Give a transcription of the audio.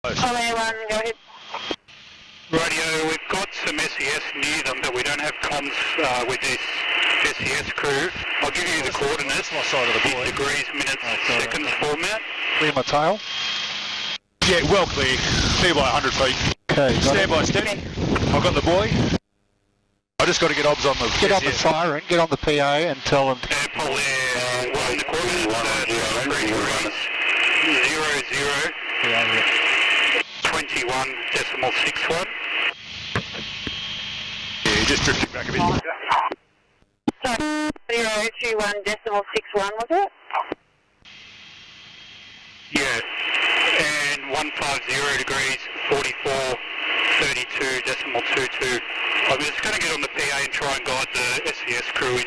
LA1, go ahead. Radio, we've got some SES near them, but we don't have comms with this SES crew. I'll give you the coordinates. My side of the buoy. Degrees, minutes, seconds format. Clear my tail. Yeah, well clear. Clear by 100 feet. Okay, Stand by steady. I've got the buoy. I just got to get obs on the get on the siren, get on the PA and tell them. Airport Air 1, the coordinates 3 degrees, 00, 21.61. Yeah, just drifting back a bit. Sorry, 021.61, was it? Yeah, and 150 degrees, 44.32.22. I'm just going to get on the PA and try and guide the SES crew in